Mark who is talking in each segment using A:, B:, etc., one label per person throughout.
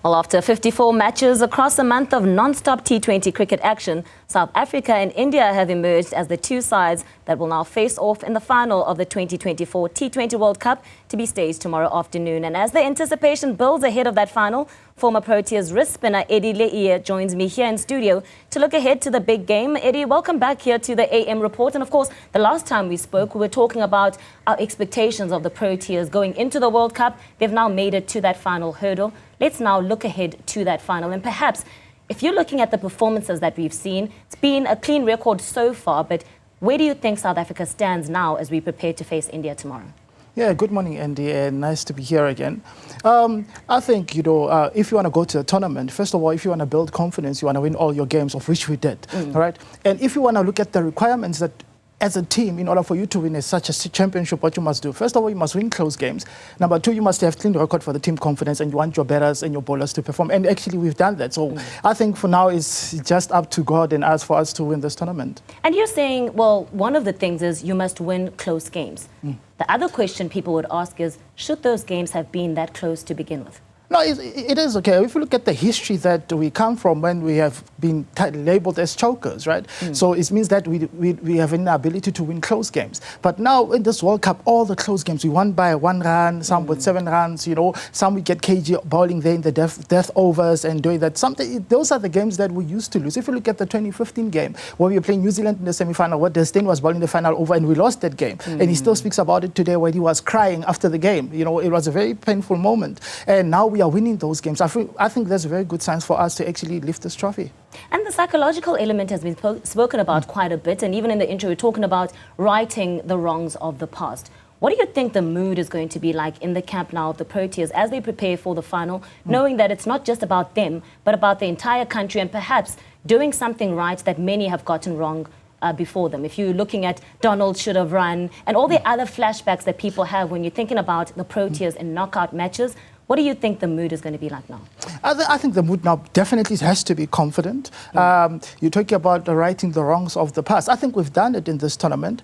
A: Well, after 54 matches across a month of non-stop T20 cricket action, South Africa and India have emerged as the two sides that will now face off in the final of the 2024 T20 World Cup to be staged tomorrow afternoon. And as the anticipation builds ahead of that final, former Proteas Wrist spinner Eddie Leie joins me here in studio to look ahead to the big game. Eddie, welcome back here to the AM Report. And of course, the last time we spoke, we were talking about our expectations of the Proteas going into the World Cup. They've now made it to that final hurdle. Let's now look ahead to that final. And perhaps, if you're looking at the performances that we've seen, it's been a clean record so far, but where do you think South Africa stands now as we prepare to face India tomorrow?
B: Yeah, good morning, Andy, and nice to be here again. I think, if you want to go to a tournament, first of all, if you want to build confidence, you want to win all your games, of which we did, all right? And if you want to look at the requirements that as a team, in order for you to win such a championship, what you must do, first of all, you must win close games. Number two, you must have clean record for the team confidence, and you want your batters and your bowlers to perform. And actually, we've done that. So I think for now, it's just up to God and us for us to win this tournament. And
A: you're saying, well, one of the things is you must win close games. The other question people would ask is, should those games have been that close to begin with?
B: No, it is okay. If you look at the history that we come from when we have been labeled as chokers, right? So it means that we have an ability to win close games. But now in this World Cup, all the close games, we won by 1 run, some with 7 runs, some we get KG bowling there in the death overs and doing that. Those are the games that we used to lose. If you look at the 2015 game, where we were playing New Zealand in the semi-final, where Destin was bowling the final over and we lost that game. And he still speaks about it today, where he was crying after the game. It was a very painful moment. And now we are winning those games. I think that's a very good sign for us to actually lift this trophy.
A: And the psychological element has been spoken about quite a bit, and even in the intro we're talking about righting the wrongs of the past. What do you think the mood is going to be like in the camp now of the Proteas as they prepare for the final, knowing that it's not just about them, but about the entire country and perhaps doing something right that many have gotten wrong before them? If you're looking at Donald should have run and all the other flashbacks that people have when you're thinking about the Proteas in knockout matches, what do you think the mood is going to be like now?
B: I think the mood now definitely has to be confident. You're talking about righting the wrongs of the past. I think we've done it in this tournament.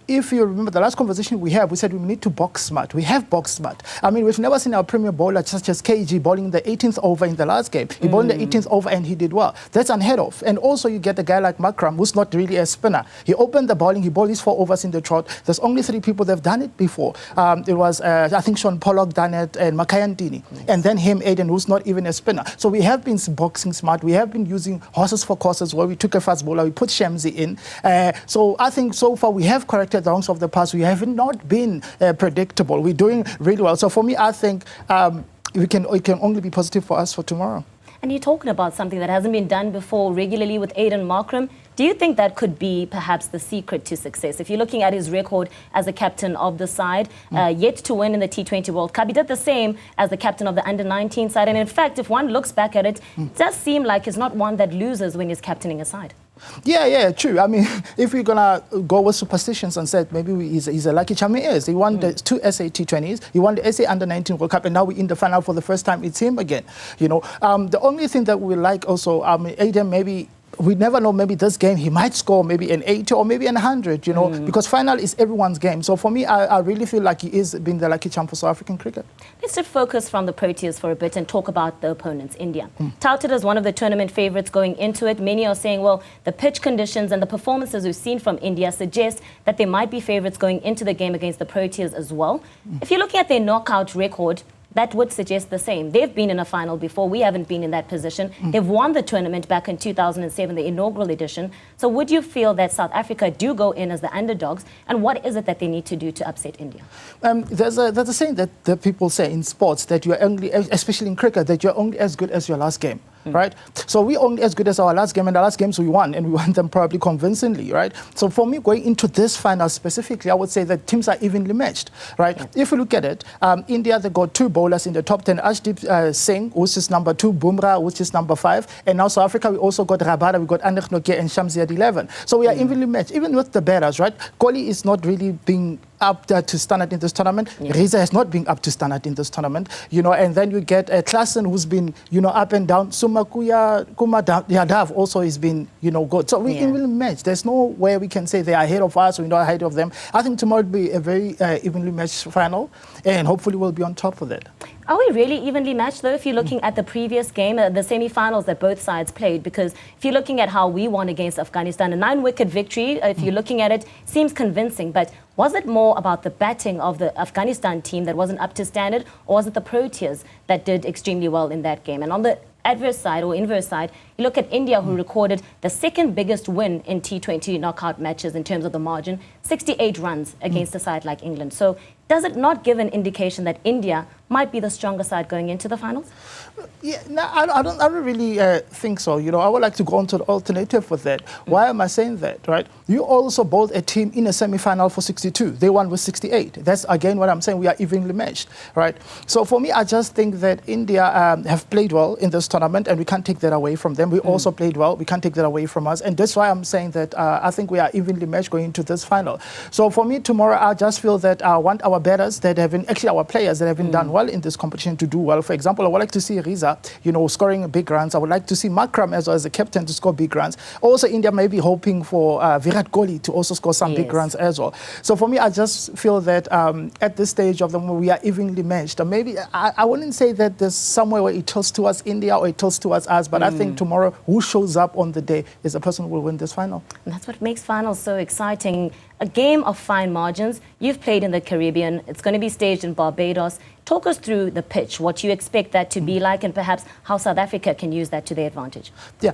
B: If you remember the last conversation we said we need to box smart. We have boxed smart. I mean, we've never seen our premier bowler such as KG bowling the 18th over in the last game. He bowled the 18th over and he did well. That's unheard of. And also you get a guy like Makram, who's not really a spinner. He opened the bowling, he bowled his 4 overs in the trot. There's only 3 people that have done it before. It was, I think, Sean Pollock done it and Makayantini. And then him, Aiden, who's not even a spinner. So we have been boxing smart. We have been using horses for courses where we took a fast bowler, we put Shamsi in. So I think so far we have corrected the wrongs of the past. We have not been predictable. We're doing really well. So for me, I think it can only be positive for us for tomorrow.
A: And you're talking about something that hasn't been done before regularly with Aiden Markram. Do you think that could be perhaps the secret to success? If you're looking at his record as a captain of the side, yet to win in the T20 World Cup, he did the same as the captain of the under-19 side. And in fact, if one looks back at it, it does seem like he's not one that loses when he's captaining a side.
B: Yeah, true. I mean, if we're going to go with superstitions and say maybe he's a lucky charm, he is. He won the 2 SA T20s, he won the SA Under-19 World Cup, and now we're in the final for the first time. It's him again. The only thing that we like also, Aiden, maybe we never know, maybe this game he might score maybe an 80 or maybe an 100, because final is everyone's game. So for me, I really feel like he is being the lucky charm for South African cricket.
A: Let's just focus from the Proteas for a bit and talk about the opponents, India. Touted as one of the tournament favourites going into it, many are saying, well, the pitch conditions and the performances we've seen from India suggest that they might be favourites going into the game against the Proteas as well. If you're looking at their knockout record, that would suggest the same. They've been in a final before. We haven't been in that position. They've won the tournament back in 2007, the inaugural edition. So would you feel that South Africa do go in as the underdogs? And what is it that they need to do to upset India?
B: There's a saying that people say in sports that you're only, especially in cricket, that you're only as good as your last game. Right? So we're only as good as our last game, and the last games we won, and we won them probably convincingly, right? So for me, going into this final specifically, I would say that teams are evenly matched, right? If you look at it, India, they got 2 bowlers in the top 10, Ashdeep Singh, which is number 2, Bumrah, which is number 5, and now South Africa, we also got Rabada, we got Anrich Nokia and Shamsi at 11. So we are evenly matched, even with the batters, right? Kohli is not really being up there to standard in this tournament. Reza has not been up to standard in this tournament, and then you get Klassen, who's been, up and down. Sumakuya Yadav also has been, good. So we evenly matched. There's no way we can say they are ahead of us or we're not ahead of them. I think tomorrow will be a very evenly matched final, and hopefully we'll be on top of it.
A: Are we really evenly matched, though, if you're looking at the previous game, the semi-finals that both sides played? Because if you're looking at how we won against Afghanistan, a 9-wicket victory, if you're looking at it, seems convincing. But was it more about the batting of the Afghanistan team that wasn't up to standard, or was it the Proteas that did extremely well in that game? And on the adverse side or inverse side, you look at India, who recorded the second biggest win in T20 knockout matches in terms of the margin, 68 runs against a side like England. So does it not give an indication that India might be the stronger side going into the finals?
B: Yeah, no, I don't really think so. You know, I would like to go on to the alternative with that. Why am I saying that, right? You also bowled a team in a semi-final for 62. They won with 68. That's, again, what I'm saying. We are evenly matched, right? So for me, I just think that India have played well in this tournament, and we can't take that away from them. We also played well. We can't take that away from us. And that's why I'm saying that I think we are evenly matched going into this final. So for me, tomorrow, I just feel that I want our batters that have been, actually our players that have been done well in this competition to do well. For example, I would like to see Riza, you know, scoring big runs. I would like to see Makram as well as the captain to score big runs. Also, India may be hoping for Virat Kohli to also score some big runs as well. So for me, I just feel that at this stage of the game, we are evenly matched. Maybe I wouldn't say that there's somewhere where it tilts towards India or it tilts towards us, but I think tomorrow, who shows up on the day is the person who will win this final.
A: And that's what makes finals so exciting. A game of fine margins. You've played in the Caribbean. It's going to be staged in Barbados. Talk us through the pitch, what you expect that to be like, and perhaps how South Africa can use that to their advantage.
B: Yeah,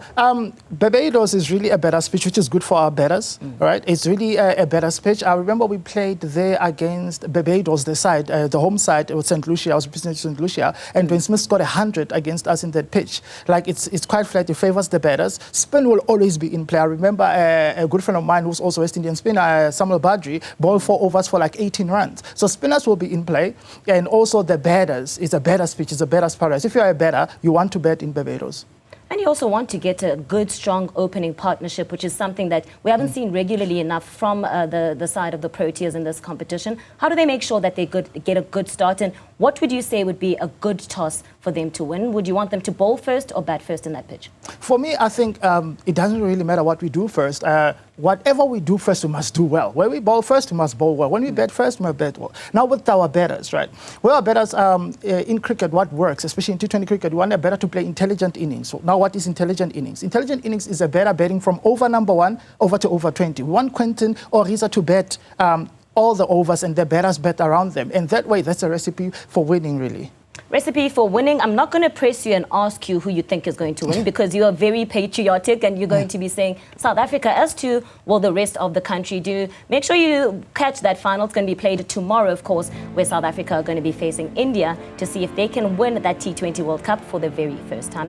B: Barbados is really a better pitch, which is good for our batters, right? It's really a better pitch. I remember we played there against Barbados, the side, the home side, it was St. Lucia. I was representing St. Lucia, and Ben Smith scored 100 against us in that pitch. Like, it's quite flat. It favors the batters. Spin will always be in play. I remember a good friend of mine who's also West Indian spinner, Samuel Badri, bowled 4 overs for like 18 runs. So spinners will be in play, and also the batters. It's a batter's pitch, it's a batter's paradise. If you're a batter, you want to bat in Barbados.
A: And you also want to get a good, strong opening partnership, which is something that we haven't seen regularly enough from the side of the Proteas in this competition. How do they make sure that they get a good start? And what would you say would be a good toss for them to win? Would you want them to bowl first or bat first in that pitch? For me, I think it doesn't really matter what we do first. Whatever we do first, we must do well. When we bowl first, we must bowl well. When we bat first, we must bat well. Now with our batters, right? Well, our batters in cricket, what works, especially in T20 cricket, we want a batter to play intelligent innings. So now what is intelligent innings? Intelligent innings is a batter batting from over number 1 over to over 20. We want Quinton or Riza to bat all the overs and the batters bat around them. And that way, that's a recipe for winning, really. Recipe for winning. I'm not going to press you and ask you who you think is going to win, because you are very patriotic and you're going to be saying South Africa. As to will the rest of the country do, make sure you catch that final. It's going to be played tomorrow, of course, where South Africa are going to be facing India to see if they can win that T20 World Cup for the very first time.